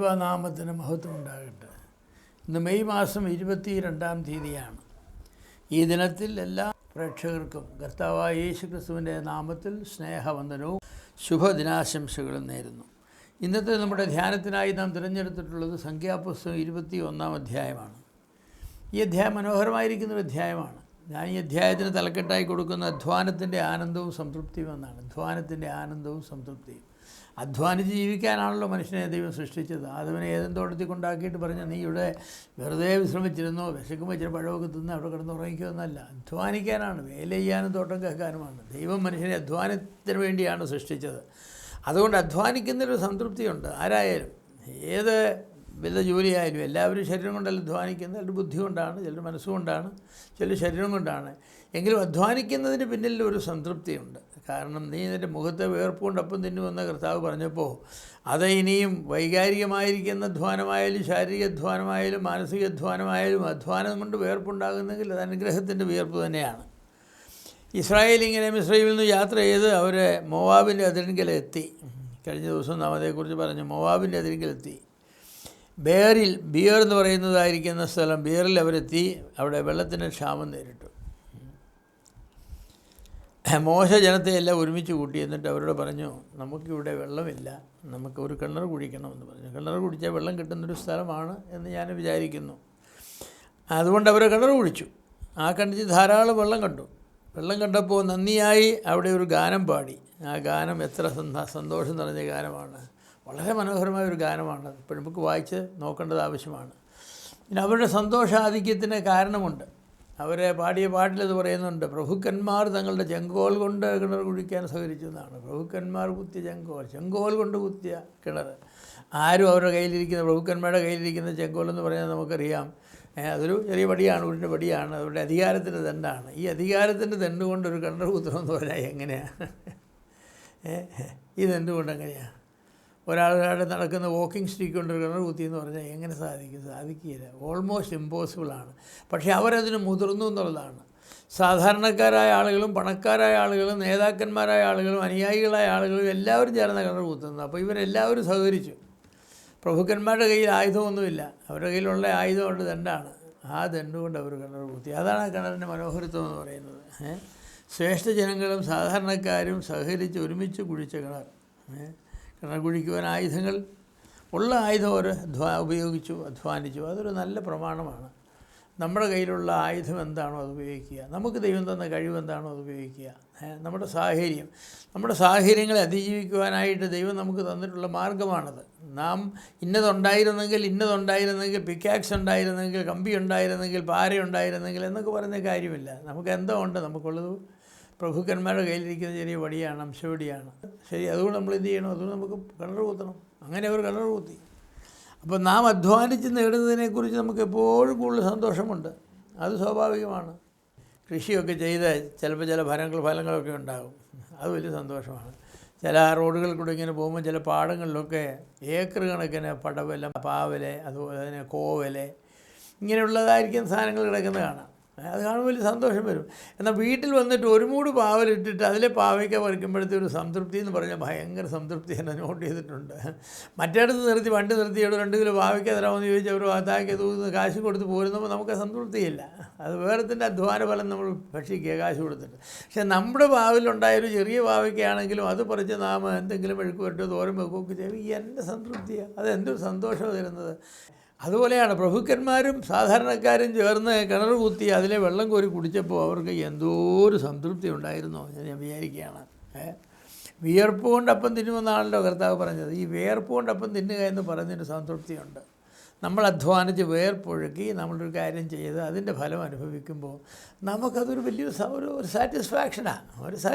ദൈവനാമത്തിന് മഹത്വം ഉണ്ടാകട്ടെ. ഇന്ന് മെയ് മാസം 22-ാം തീയതിയാണ്. ഈ ദിനത്തിൽ എല്ലാ പ്രേക്ഷകർക്കും കർത്താവായ യേശു ക്രിസ്തുവിൻ്റെ നാമത്തിൽ സ്നേഹവന്ദനവും ശുഭദിനാശംസകളും നേരുന്നു. ഇന്നത്തെ നമ്മുടെ ധ്യാനത്തിനായി നാം തിരഞ്ഞെടുത്തിട്ടുള്ളത് സംഖ്യാപുസ്തകം 21-ാം അധ്യായമാണ്. ഈ അധ്യായം മനോഹരമായിരിക്കുന്നൊരു അധ്യായമാണ്. ഞാൻ ഈ അധ്യായത്തിന് തലക്കെട്ടായി കൊടുക്കുന്ന അധ്വാനത്തിൻ്റെ ആനന്ദവും സംതൃപ്തിയും എന്നാണ്. അധ്വാനത്തിൻ്റെ ആനന്ദവും സംതൃപ്തിയും. അധ്വാനിച്ച് ജീവിക്കാനാണല്ലോ മനുഷ്യനെ ദൈവം സൃഷ്ടിച്ചത്. ആദവനെ ഏതെങ്കിലും തോട്ടത്തിൽ കൊണ്ടാക്കിയിട്ട് പറഞ്ഞ് നീ ഇവിടെ വെറുതെ വിശ്രമിച്ചിരുന്നോ, വിശക്കുമ്പോൾ ഇച്ചിരി പഴമൊക്കെ തിന്ന് അവിടെ കിടന്ന് ഉറങ്ങിക്കുമെന്നല്ല. അധ്വാനിക്കാനാണ്, വേല ചെയ്യാനും തോട്ടം കേൾക്കാനുമാണ്. ദൈവം മനുഷ്യനെ അധ്വാനത്തിന് വേണ്ടിയാണ് സൃഷ്ടിച്ചത്. അതുകൊണ്ട് അധ്വാനിക്കുന്നൊരു സംതൃപ്തിയുണ്ട്. ആരായാലും ഏത് വലുത് ജോലിയായാലും എല്ലാവരും ശരീരം കൊണ്ടല്ല അധ്വാനിക്കുന്നത്. ചിലർ ബുദ്ധി കൊണ്ടാണ്, ചിലർ മനസ്സുകൊണ്ടാണ്, ചിലർ ശരീരം കൊണ്ടാണ്. എങ്കിലും അധ്വാനിക്കുന്നതിന് പിന്നിൽ ഒരു സംതൃപ്തിയുണ്ട്. കാരണം നീ നിൻ്റെ മുഖത്തെ വേർപ്പ് കൊണ്ടൊപ്പം തിന്നുവെന്ന് കർത്താവ് പറഞ്ഞപ്പോൾ അത് ഇനിയും വൈകാരികമായിരിക്കുന്ന അധ്വാനമായാലും ശാരീരിക അധ്വാനമായാലും മാനസിക അധ്വാനമായാലും അധ്വാനം കൊണ്ട് വേർപ്പുണ്ടാകുന്നെങ്കിൽ അത് അനുഗ്രഹത്തിൻ്റെ വിയർപ്പ് തന്നെയാണ്. ഇസ്രായേൽ ഇങ്ങനെ മിസ്രൈമിൽ നിന്ന് യാത്ര ചെയ്ത് അവർ മോവാബിൻ്റെ അതിരിങ്കലെത്തി. കഴിഞ്ഞ ദിവസം നാം അതേക്കുറിച്ച് പറഞ്ഞു. മോവാബിൻ്റെ അതിരിങ്കലെത്തി. ബിയർ എന്ന് പറയുന്നതായിരിക്കുന്ന സ്ഥലം, ബിയറിൽ അവരെത്തി. അവിടെ വെള്ളത്തിന് ക്ഷാമം നേരിട്ടു. മോശ ജനത്തെ എല്ലാം ഒരുമിച്ച് കൂട്ടി. എന്നിട്ട് അവരോട് പറഞ്ഞു, നമുക്കിവിടെ വെള്ളമില്ല, നമുക്ക് ഒരു കിണർ കുഴിക്കണമെന്ന് പറഞ്ഞു. കിണർ കുടിച്ചാൽ വെള്ളം കിട്ടുന്നൊരു സ്ഥലമാണ് എന്ന് ഞാൻ വിചാരിക്കുന്നു. അതുകൊണ്ട് അവർ കിണർ കുഴിച്ചു. ആ കിണറ്റിൽ ധാരാളം വെള്ളം കണ്ടു. വെള്ളം കണ്ടപ്പോൾ നന്ദിയായി അവിടെ ഒരു ഗാനം പാടി. ആ ഗാനം എത്ര സന്തോഷം നിറഞ്ഞ ഗാനമാണ്. വളരെ മനോഹരമായ ഒരു ഗാനമാണ്. ഇപ്പോഴും നമുക്ക് വായിച്ച് നോക്കേണ്ടത് ആവശ്യമാണ്. പിന്നെ അവരുടെ സന്തോഷാധിക്യത്തിന് കാരണമുണ്ട്. അവരെ പാടിയ പാട്ടിലത് പറയുന്നുണ്ട്, പ്രഭുക്കന്മാർ തങ്ങളുടെ ചെങ്കോൽ കൊണ്ട് കിണർ കുഴിക്കാൻ സഹകരിച്ചു എന്നാണ്. പ്രഭുക്കന്മാർ കുത്തിയ ചെങ്കോൽ കൊണ്ട് കുത്തിയ കിണർ. ആരും അവരുടെ കയ്യിലിരിക്കുന്ന, പ്രഭുക്കന്മാരുടെ കയ്യിലിരിക്കുന്ന ചെങ്കോൽ എന്ന് പറയുന്നത് നമുക്കറിയാം. അതൊരു ചെറിയ പടിയാണ്, ഉരുണ്ട പടിയാണ്. അവരുടെ അധികാരത്തിൻ്റെ ദണ്ഡാണ്. ഈ അധികാരത്തിൻ്റെ ദണ്ഡ് കൊണ്ട് ഒരു കിണർ കുത്തണമെന്ന് പറഞ്ഞാൽ എങ്ങനെയാണ്? ഈ ദണ്ഡ് കൊണ്ട് എങ്ങനെയാണ് ഒരാളുടെ നടക്കുന്ന വാക്കിംഗ് സ്റ്റിക്ക് കൊണ്ട് ഒരു കിണർ കുത്തി എന്ന് പറഞ്ഞാൽ എങ്ങനെ സാധിക്കില്ല. ഓൾമോസ്റ്റ് ഇമ്പോസിബിളാണ്. പക്ഷേ അവരതിന് മുതിർന്നു എന്നുള്ളതാണ്. സാധാരണക്കാരായ ആളുകളും പണക്കാരായ ആളുകളും നേതാക്കന്മാരായ ആളുകളും അനുയായികളായ ആളുകളും എല്ലാവരും ചേർന്ന കിണർ കുത്തുന്നത്. അപ്പോൾ ഇവരെല്ലാവരും സഹകരിച്ചു. പ്രഭുക്കന്മാരുടെ കയ്യിൽ ആയുധമൊന്നുമില്ല. അവരുടെ കയ്യിലുള്ള ആയുധം കൊണ്ട് ദണ്ഡാണ്. ആ ദണ്ഡ് കൊണ്ട് അവർ കിണർ കുത്തി. അതാണ് ആ കിണറിൻ്റെ മനോഹരത്വം എന്ന് പറയുന്നത്. ശ്രേഷ്ഠ ജനങ്ങളും സാധാരണക്കാരും സഹകരിച്ച് ഒരുമിച്ച് കുഴിച്ച കിണർ. കിണർ കുഴിക്കുവാൻ ആയുധങ്ങൾ ഉള്ള ആയുധം അവർ ഉപയോഗിച്ചു, അധ്വാനിച്ചു. അതൊരു നല്ല പ്രമാണമാണ്. നമ്മുടെ കയ്യിലുള്ള ആയുധം എന്താണോ അത് ഉപയോഗിക്കുക. നമുക്ക് ദൈവം തന്ന കഴിവ് എന്താണോ അത് ഉപയോഗിക്കുക. നമ്മുടെ സാഹചര്യങ്ങളെ അതിജീവിക്കുവാനായിട്ട് ദൈവം നമുക്ക് തന്നിട്ടുള്ള മാർഗ്ഗമാണത്. നാം ഇന്നതുണ്ടായിരുന്നെങ്കിൽ പിക്കാക്സ് ഉണ്ടായിരുന്നെങ്കിൽ, കമ്പി ഉണ്ടായിരുന്നെങ്കിൽ, പാര ഉണ്ടായിരുന്നെങ്കിൽ എന്നൊക്കെ പറയുന്ന കാര്യമില്ല. നമുക്ക് എന്തോ ഉണ്ട്. നമുക്കുള്ളത് പ്രഭുക്കന്മാരുടെ കയ്യിലിരിക്കുന്ന ചെറിയ വടിയാണ്, അംശവടിയാണ്. ശരി, അതുകൊണ്ട് നമ്മൾ എന്ത് ചെയ്യണം? അതുകൊണ്ട് നമുക്ക് കിണർ കുത്തണം. അങ്ങനെ അവർ കിണർ കുത്തി. അപ്പോൾ നാം അധ്വാനിച്ച് നേടുന്നതിനെക്കുറിച്ച് നമുക്ക് എപ്പോഴും കൂടുതൽ സന്തോഷമുണ്ട്. അത് സ്വാഭാവികമാണ്. കൃഷിയൊക്കെ ചെയ്ത് ചിലപ്പോൾ ചില ഫലങ്ങളൊക്കെ ഉണ്ടാകും. അത് വലിയ സന്തോഷമാണ്. ചില റോഡുകളിൽ കൂടെ ഇങ്ങനെ പോകുമ്പോൾ ചില പാടങ്ങളിലൊക്കെ ഏക്കർ കണക്കിന് പടവല, പാവല്, അതുപോലെ തന്നെ കോവല്, ഇങ്ങനെയുള്ളതായിരിക്കും സാധനങ്ങൾ കിടക്കുന്നത് കാണാം. അത് കാണുമ്പോൾ വലിയ സന്തോഷം വരും. എന്നാൽ വീട്ടിൽ വന്നിട്ട് ഒരു മൂട് പാവലിട്ടിട്ട് അതിലെ പാവയ്ക്ക പറിക്കുമ്പോഴത്തെ ഒരു സംതൃപ്തി എന്ന് പറഞ്ഞാൽ ഭയങ്കര സംതൃപ്തി എന്നെ നോട്ട് ചെയ്തിട്ടുണ്ട്. മറ്റേടത്ത് വണ്ടി നിർത്തി അവിടെ 2 കിലോ പാവയ്ക്ക തരാമെന്ന് ചോദിച്ചാൽ അവർ അതാക്കി തൂന്ന് കാശ് കൊടുത്ത് പോരുന്നപ്പോൾ നമുക്ക് സംതൃപ്തിയില്ല. അത് വേറെത്തിൻ്റെ അധ്വാന ഫലം നമ്മൾ ഭക്ഷിക്കുക കാശ് കൊടുത്തിട്ട്. പക്ഷേ നമ്മുടെ പാവിലുണ്ടായൊരു ചെറിയ പാവയ്ക്കാണെങ്കിലും അത് പറിച്ച് നാം എന്തെങ്കിലും മെഴുക്ക് പറ്റോ തോരൻ വെക്കുകയൊക്കെ ചെയ്യും. എൻ്റെ സംതൃപ്തിയാണ്. അത് എന്തൊരു സന്തോഷമാണ് തരുന്നത്. അതുപോലെയാണ് പ്രഭുക്കന്മാരും സാധാരണക്കാരും ചേർന്ന് കിണർ കുത്തി അതിലെ വെള്ളം കോരി കുടിച്ചപ്പോൾ അവർക്ക് എന്തോ ഒരു സംതൃപ്തി ഉണ്ടായിരുന്നോ ഞാൻ വിചാരിക്കുകയാണ്. വിയർപ്പ് കൊണ്ടപ്പം തിന്നുമെന്നാണല്ലോ കർത്താവ് പറഞ്ഞത്. ഈ വിയർപ്പ് കൊണ്ടപ്പം തിന്നുക എന്ന് പറയുന്നൊരു സംതൃപ്തിയുണ്ട്. നമ്മൾ അധ്വാനിച്ച് വേർപ്പൊഴുക്കി നമ്മളൊരു കാര്യം ചെയ്ത് അതിൻ്റെ ഫലം അനുഭവിക്കുമ്പോൾ നമുക്കതൊരു വലിയൊരു ഒരു സാറ്റിസ്ഫാക്ഷനാണ്.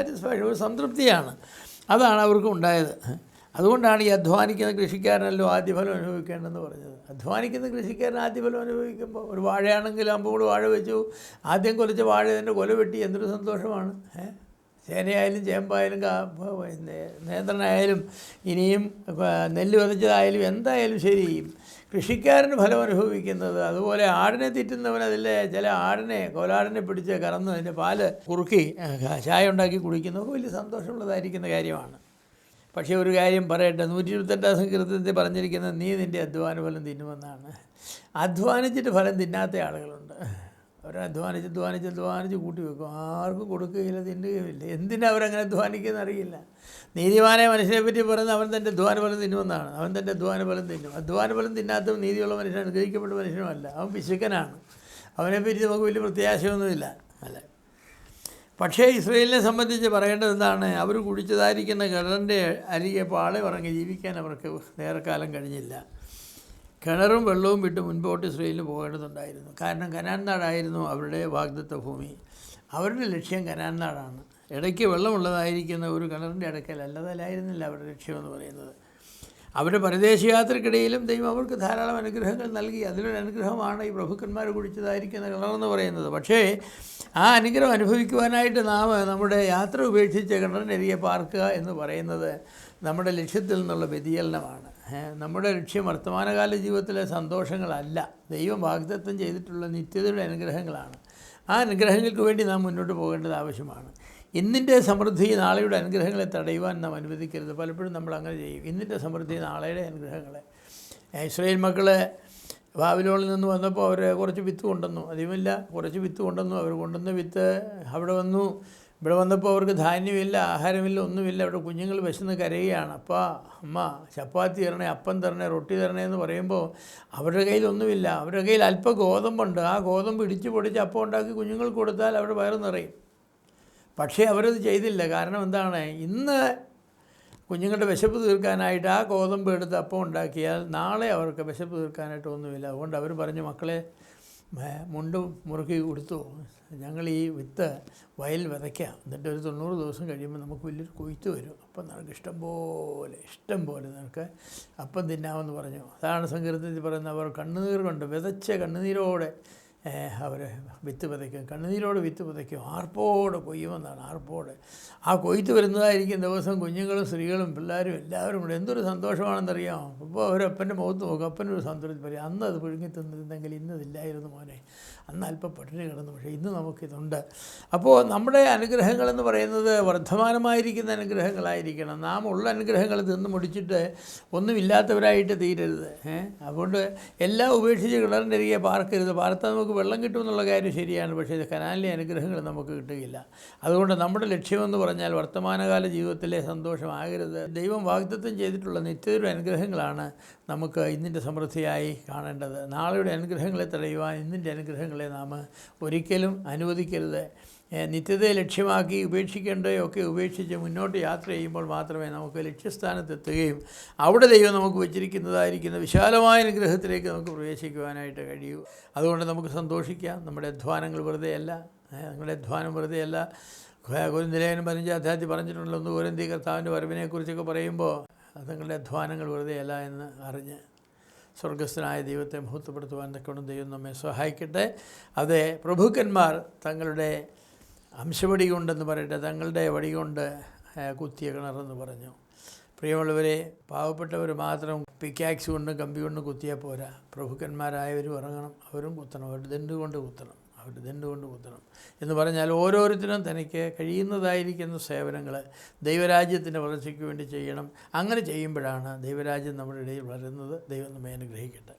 ഒരു സംതൃപ്തിയാണ്. അതാണ് അവർക്ക് ഉണ്ടായത്. അതുകൊണ്ടാണ് ഈ അധ്വാനിക്കുന്ന കൃഷിക്കാരനല്ലോ ആദ്യഫലം അനുഭവിക്കേണ്ടതെന്ന് പറഞ്ഞത്. അധ്വാനിക്കുന്ന കൃഷിക്കാരൻ ആദ്യഫലം അനുഭവിക്കുമ്പോൾ ഒരു വാഴയാണെങ്കിൽ അമ്പൂട് വാഴ വെച്ചു, ആദ്യം കൊലച്ച വാഴ ഇതിൻ്റെ കൊല വെട്ടി എന്തൊരു സന്തോഷമാണ്. ചേനയായാലും ചേമ്പായാലും നേന്ത്രനായാലും ഇനിയും നെല്ല് വിതച്ചതായാലും എന്തായാലും ശരി, കൃഷിക്കാരന് ഫലം അനുഭവിക്കുന്നത്. അതുപോലെ ആടിനെ തീറ്റുന്നവൻ അതിലെ ചില കോലാടിനെ പിടിച്ച് കറന്ന് അതിൻ്റെ പാല് കുറുക്കി ചായ ഉണ്ടാക്കി കുടിക്കുന്നതൊക്കെ വലിയ സന്തോഷമുള്ളതായിരിക്കുന്ന കാര്യമാണ്. പക്ഷേ ഒരു കാര്യം പറയട്ടെ, 128 സങ്കീർത്തനത്തിൽ പറഞ്ഞിരിക്കുന്നത് നീ നിൻ്റെ അധ്വാന ഫലം തിന്നുമെന്നാണ്. അധ്വാനിച്ചിട്ട് ഫലം തിന്നാത്ത ആളുകളുണ്ട്. അധ്വാനിച്ച് കൂട്ടി വെക്കും, ആർക്കും കൊടുക്കുകയില്ല, തിന്നുകയുമില്ല. എന്തിനാ അവരങ്ങനെ അധ്വാനിക്കുന്നത് അറിയില്ല. നീതിമാനെ മനുഷ്യനെ പറ്റി പറയുന്നത് അവൻ തൻ്റെ അധ്വാന ഫലം തിന്നുമെന്നാണ്. അവൻ തൻ്റെ അധ്വാന ഫലം തിന്നും. അധ്വാന ഫലം തിന്നാത്തവൻ നീതിയുള്ള മനുഷ്യൻ, അനുഗ്രഹിക്കപ്പെട്ട മനുഷ്യനുമല്ല, അവൻ പിശുക്കനാണ്. അവനെപ്പറ്റി നമുക്ക് വലിയ പ്രത്യാശയൊന്നുമില്ല അല്ലേ. പക്ഷേ ഇസ്രായേലിനെ സംബന്ധിച്ച് പറയേണ്ടത് എന്താണ്? അവർ കുടിച്ചതായിരിക്കുന്ന കിണറിൻ്റെ അരികെ പാളെ ഇറങ്ങി ജീവിക്കാൻ അവർക്ക് നേരക്കാലം കഴിഞ്ഞില്ല. കിണറും വെള്ളവും വിട്ട് മുൻപോട്ട് ഇസ്രായേലിന് പോകേണ്ടതുണ്ടായിരുന്നു. കാരണം കനാൻ നാടായിരുന്നു അവരുടെ വാഗ്ദത്ത ഭൂമി. അവരുടെ ലക്ഷ്യം കനാൻ നാടാണ്. ഇടയ്ക്ക് വെള്ളമുള്ളതായിരിക്കുന്ന ഒരു കിണറിൻ്റെ ഇടയ്ക്കലല്ല, അതല്ലായിരുന്നില്ല അവരുടെ ലക്ഷ്യമെന്ന് പറയുന്നത്. അവരുടെ പരദേശയാത്രക്കിടയിലും ദൈവം അവർക്ക് ധാരാളം അനുഗ്രഹങ്ങൾ നൽകി. അതിലൊരു അനുഗ്രഹമാണ് ഈ പ്രഭുക്കന്മാർ കുടിച്ചതായിരിക്കുന്ന കിണറെന്ന് പറയുന്നത്. പക്ഷേ ആ അനുഗ്രഹം അനുഭവിക്കുവാനായിട്ട് നാം നമ്മുടെ യാത്ര ഉപേക്ഷിച്ച് കിണറിനരികെ പാർക്കുക എന്ന് പറയുന്നത് നമ്മുടെ ലക്ഷ്യത്തിൽ നിന്നുള്ള വ്യതിചലനമാണ്. നമ്മുടെ ലക്ഷ്യം വർത്തമാനകാല ജീവിതത്തിലെ സന്തോഷങ്ങളല്ല, ദൈവം വാഗ്ദത്തം ചെയ്തിട്ടുള്ള നിത്യതയുടെ അനുഗ്രഹങ്ങളാണ്. ആ അനുഗ്രഹങ്ങൾക്ക് വേണ്ടി നാം മുന്നോട്ട് പോകേണ്ടത് ആവശ്യമാണ്. ഇന്നിൻ്റെ സമൃദ്ധി നാളെയുടെ അനുഗ്രഹങ്ങളെ തടയുവാൻ നാം അനുവദിക്കരുത്. പലപ്പോഴും നമ്മൾ അങ്ങനെ ചെയ്യും. ഇന്നിൻ്റെ സമൃദ്ധി നാളെയുടെ അനുഗ്രഹങ്ങളെ. ഇസ്രായേൽ മക്കൾ ബാബിലോണിൽ നിന്ന് വന്നപ്പോൾ അവർ കുറച്ച് വിത്ത് കൊണ്ടുവന്നു, അധികമില്ല, കുറച്ച് വിത്ത് കൊണ്ടുവന്നു. അവർ കൊണ്ടുവന്ന വിത്ത് അവിടെ വന്നു. ഇവിടെ വന്നപ്പോൾ അവർക്ക് ധാന്യമില്ല, ആഹാരമില്ല, ഒന്നുമില്ല. അവിടെ കുഞ്ഞുങ്ങൾ വിശന്ന് കരയുകയാണ്. അപ്പാ, അമ്മ, ചപ്പാത്തി തരണേ, അപ്പം തരണേ, റൊട്ടി തരണേ എന്ന് പറയുമ്പോൾ അവരുടെ കയ്യിലൊന്നുമില്ല. അവരുടെ കയ്യിൽ അല്പം ഗോതമ്പുണ്ട്. ആ ഗോതമ്പ് ഇടിച്ച് പൊടിച്ച് അപ്പം ഉണ്ടാക്കി കുഞ്ഞുങ്ങൾക്ക് കൊടുത്താൽ അവരുടെ വയറ് നിറയും. പക്ഷേ അവരത് ചെയ്തില്ല. കാരണം എന്താണ്? ഇന്ന് കുഞ്ഞുങ്ങളുടെ വിശപ്പ് തീർക്കാനായിട്ട് ആ ഗോതമ്പ് എടുത്ത് അപ്പം ഉണ്ടാക്കിയാൽ നാളെ അവർക്ക് വിശപ്പ് തീർക്കാനായിട്ട് ഒന്നുമില്ല. അതുകൊണ്ട് അവർ പറഞ്ഞു, മക്കളെ മുണ്ട് മുറുക്കി കൊടുത്തു, ഞങ്ങൾ ഈ വിത്ത് വയൽ വിതയ്ക്കാം, എന്നിട്ട് ഒരു 90 ദിവസം കഴിയുമ്പോൾ നമുക്ക് വലിയൊരു കൊയ്ത്ത് വരും, അപ്പം നിനക്ക് ഇഷ്ടം പോലെ നിനക്ക് അപ്പം തിന്നാമെന്ന് പറഞ്ഞു. അതാണ് സങ്കീർത്തനത്തിൽ പറയുന്നത്. അവർ കണ്ണുനീർ കൊണ്ട് വിതച്ച കണ്ണുനീരോടെ അവർ വിത്ത് വിതയ്ക്കും, കണ്ണുനീരോട് വിത്ത് വിതയ്ക്കും, ആർപ്പോടെ കൊയ്യുമെന്നാണ്. ആർപ്പോടെ ആ കൊയ്ത്ത് വരുന്നതായിരിക്കും ദിവസം കുഞ്ഞുങ്ങളും സ്ത്രീകളും പിള്ളേരും എല്ലാവരും കൂടെ എന്തൊരു സന്തോഷമാണെന്നറിയാമോ. അപ്പോൾ അവരപ്പൻ്റെ മുഖത്ത് നോക്കും, അപ്പനൊരു സന്തോഷത്തിൽ പറയും, അന്ന് അത് പുഴുങ്ങി തിന്നിരുന്നെങ്കിൽ ഇന്നതില്ലായിരുന്നു മോനെ, അന്ന് അല്പം പട്ടിണി കിടന്നു, പക്ഷേ ഇന്ന് നമുക്കിതുണ്ട്. അപ്പോൾ നമ്മുടെ അനുഗ്രഹങ്ങളെന്ന് പറയുന്നത് വർദ്ധമാനമായിരിക്കുന്ന അനുഗ്രഹങ്ങളായിരിക്കണം. നാം ഉള്ള അനുഗ്രഹങ്ങൾ തിന്ന് മുടിച്ചിട്ട് ഒന്നുമില്ലാത്തവരായിട്ട് തീരരുത്. അതുകൊണ്ട് എല്ലാം ഉപേക്ഷിച്ച് കിണറിൻ്റെ അരികെ പാർക്കരുത്. പാർത്താൽ നമുക്ക് വെള്ളം കിട്ടുമെന്നുള്ള കാര്യം ശരിയാണ്, പക്ഷേ ഇത് കനാലിലെ അനുഗ്രഹങ്ങൾ നമുക്ക് കിട്ടുകയില്ല. അതുകൊണ്ട് നമ്മുടെ ലക്ഷ്യമെന്ന് പറഞ്ഞാൽ വർത്തമാനകാല ജീവിതത്തിലെ സന്തോഷമാകരുത്. ദൈവം വാഗ്ദത്തം ചെയ്തിട്ടുള്ള നിത്യതയുടെ അനുഗ്രഹങ്ങളാണ് നമുക്ക് ഇന്നിൻ്റെ സമൃദ്ധിയായി കാണേണ്ടത്. നാളെയുടെ അനുഗ്രഹങ്ങളെ തടയുവാൻ ഇന്നിൻ്റെ അനുഗ്രഹങ്ങളെ നാം ഒരിക്കലും അനുവദിക്കരുത്. നിത്യതയെ ലക്ഷ്യമാക്കി ഉപേക്ഷിക്കേണ്ടതൊക്കെ ഉപേക്ഷിച്ച് മുന്നോട്ട് യാത്ര ചെയ്യുമ്പോൾ മാത്രമേ നമുക്ക് ലക്ഷ്യസ്ഥാനത്തെത്തുകയും അവിടെ ദൈവം നമുക്ക് വെച്ചിരിക്കുന്നതായിരിക്കുന്ന വിശാലമായ അനുഗ്രഹത്തിലേക്ക് നമുക്ക് പ്രവേശിക്കുവാനായിട്ട് കഴിയൂ. അതുകൊണ്ട് നമുക്ക് സന്തോഷിക്കാം. നമ്മുടെ അധ്വാനങ്ങൾ വെറുതെയല്ല, നമ്മുടെ അധ്വാനം വെറുതെയല്ല. കൊരിന്ത്യലേഖനം 15 അധ്യായത്തിൽ പറഞ്ഞിട്ടുണ്ടല്ലോ, 1 കൊരിന്ത്യർ കർത്താവിൻ്റെ വരവിനെക്കുറിച്ചൊക്കെ പറയുമ്പോൾ നിങ്ങളുടെ അധ്വാനങ്ങൾ വെറുതെയല്ല എന്ന് അറിഞ്ഞ് സ്വർഗസ്ഥനായ ദൈവത്തെ മഹത്വപ്പെടുത്തുവാൻ തക്കവണ്ണം ദൈവം നമ്മെ സഹായിക്കട്ടെ. അത് പ്രഭുക്കന്മാർ തങ്ങളുടെ അംശവടി കൊണ്ടെന്ന് പറയട്ടെ, തങ്ങളുടെ വടി കൊണ്ട് കുത്തിയ കിണറെന്ന് പറഞ്ഞു. പ്രിയമുള്ളവരെ, പാവപ്പെട്ടവർ മാത്രം പിക്കാക്സ് കൊണ്ടും കമ്പി കൊണ്ടും കുത്തിയാൽ പോരാ. പ്രഭുക്കന്മാരായവരും ഇറങ്ങണം, അവരും കുത്തണം, അവരുടെ ദണ്ട് കൊണ്ട് കുത്തണം എന്ന് പറഞ്ഞാൽ ഓരോരുത്തരും തനിക്ക് കഴിയുന്നതായിരിക്കുന്ന സേവനങ്ങൾ ദൈവരാജ്യത്തിൻ്റെ വളർച്ചയ്ക്ക് വേണ്ടി ചെയ്യണം. അങ്ങനെ ചെയ്യുമ്പോഴാണ് ദൈവരാജ്യം നമ്മുടെ ഇടയിൽ വളരുന്നത്. ദൈവം നമ്മെ അനുഗ്രഹിക്കട്ടെ.